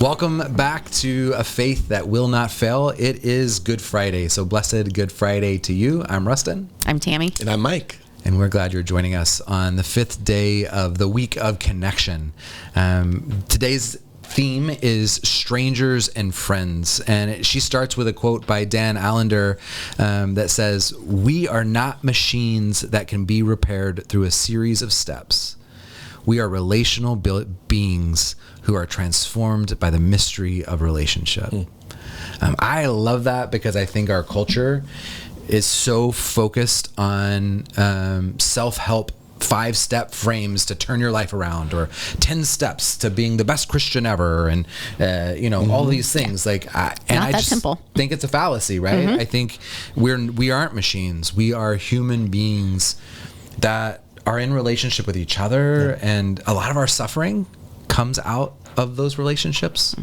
Welcome back to A Faith That Will Not Fail. It is Good Friday, so blessed Good Friday to you. I'm Rustin. I'm Tammy. And I'm Mike. And we're glad you're joining us on the fifth day of the week of connection. Today's theme is strangers and friends. And she starts with a quote by Dan Allender that says, "We are not machines that can be repaired through a series of steps. We are relational beings who are transformed by the mystery of relationship." I love that because I think our culture is so focused on self-help 5-step frames to turn your life around, or 10 steps to being the best Christian ever, and all these things. I just simple. think it's a fallacy, right? I think we aren't machines. We are human beings that are in relationship with each other, and a lot of our suffering comes out of those relationships.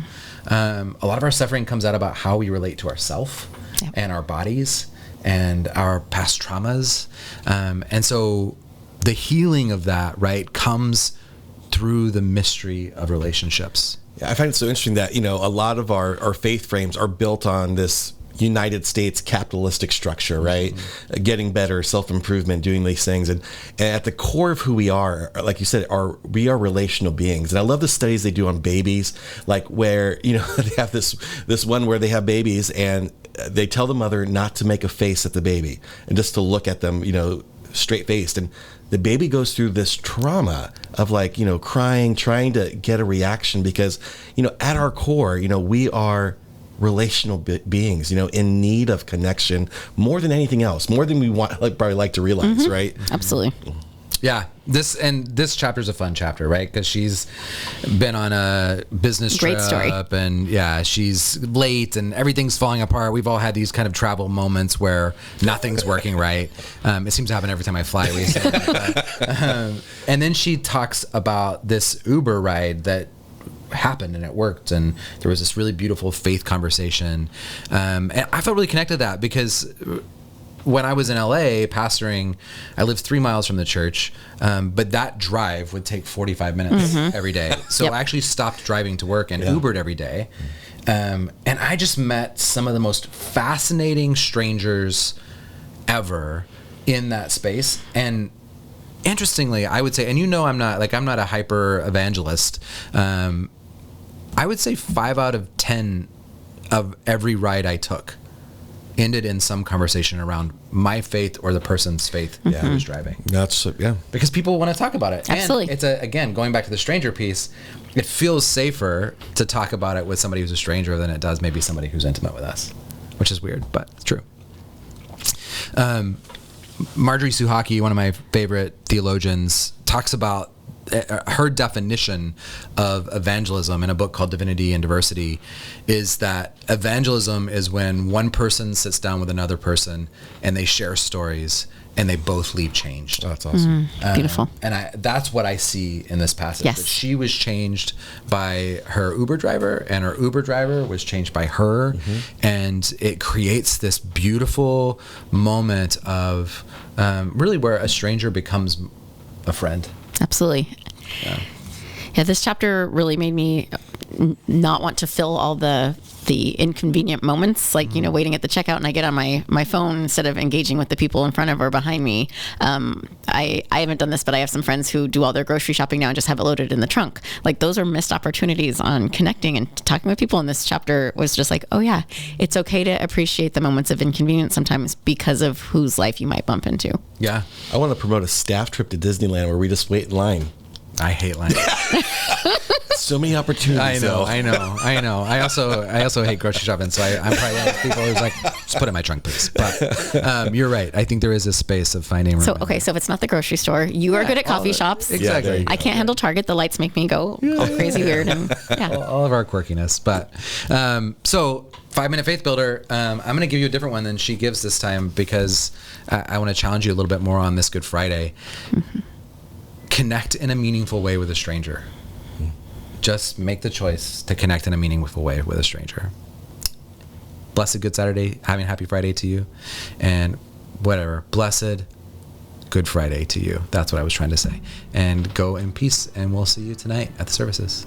A lot of our suffering comes out about how we relate to ourselves and our bodies and our past traumas. And so the healing of that, right, comes through the mystery of relationships. Yeah, I find it so interesting that, a lot of our faith frames are built on this United States capitalistic structure, right? Getting better, self-improvement, doing these things. And at the core of who we are, like you said, we are relational beings. And I love the studies they do on babies, like where, they have this one where they have babies and they tell the mother not to make a face at the baby and just to look at them, straight faced. And the baby goes through this trauma of crying, trying to get a reaction because, at our core, we are relational beings, in need of connection more than anything else, more than we probably like to realize, right? Absolutely. Yeah, this chapter is a fun chapter, right? Because she's been on a business trip, and she's late, and everything's falling apart. We've all had these kind of travel moments where nothing's working right. It seems to happen every time I fly recently. And then she talks about this Uber ride that happened and it worked, and there was this really beautiful faith conversation, and I felt really connected to that because when I was in LA pastoring, I lived 3 miles from the church, but that drive would take 45 minutes every day. So I actually stopped driving to work and Ubered every day, and I just met some of the most fascinating strangers ever in that space. And interestingly, I would say, and I'm not a hyper evangelist. I would say 5 out of 10 of every ride I took ended in some conversation around my faith or the person's faith who was driving. Because people want to talk about it. Absolutely. And it's again, going back to the stranger piece, it feels safer to talk about it with somebody who's a stranger than it does maybe somebody who's intimate with us, which is weird, but it's true. Marjorie Suhaki, one of my favorite theologians, talks about her definition of evangelism in a book called Divinity and Diversity is that evangelism is when one person sits down with another person and they share stories and they both leave changed. Oh, that's awesome. Beautiful. And that's what I see in this passage. Yes. That she was changed by her Uber driver, and her Uber driver was changed by her. And it creates this beautiful moment of really where a stranger becomes a friend. Absolutely. Yeah, this chapter really made me not want to fill all the inconvenient moments, like, waiting at the checkout and I get on my phone instead of engaging with the people in front of or behind me. I haven't done this, but I have some friends who do all their grocery shopping now and just have it loaded in the trunk. Like, those are missed opportunities on connecting and talking with people. And this chapter was just like, oh yeah, it's okay to appreciate the moments of inconvenience sometimes because of whose life you might bump into. Yeah. I want to promote a staff trip to Disneyland where we just wait in line. I hate lines. So many opportunities. I know. I also hate grocery shopping, so I'm probably one of those people who's like, just put it in my trunk, please. But you're right. I think there is a space of finding room. So if it's not the grocery store, you are good at coffee shops. Exactly. I can't handle Target. The lights make me go all crazy weird, and all of our quirkiness. But so 5-minute faith builder. I'm going to give you a different one than she gives this time because I want to challenge you a little bit more on this Good Friday. Connect in a meaningful way with a stranger. Just make the choice to connect in a meaningful way with a stranger. Blessed Good Saturday, having Happy Friday to you, and whatever, blessed Good Friday to you. That's what I was trying to say. And go in peace, and we'll see you tonight at the services.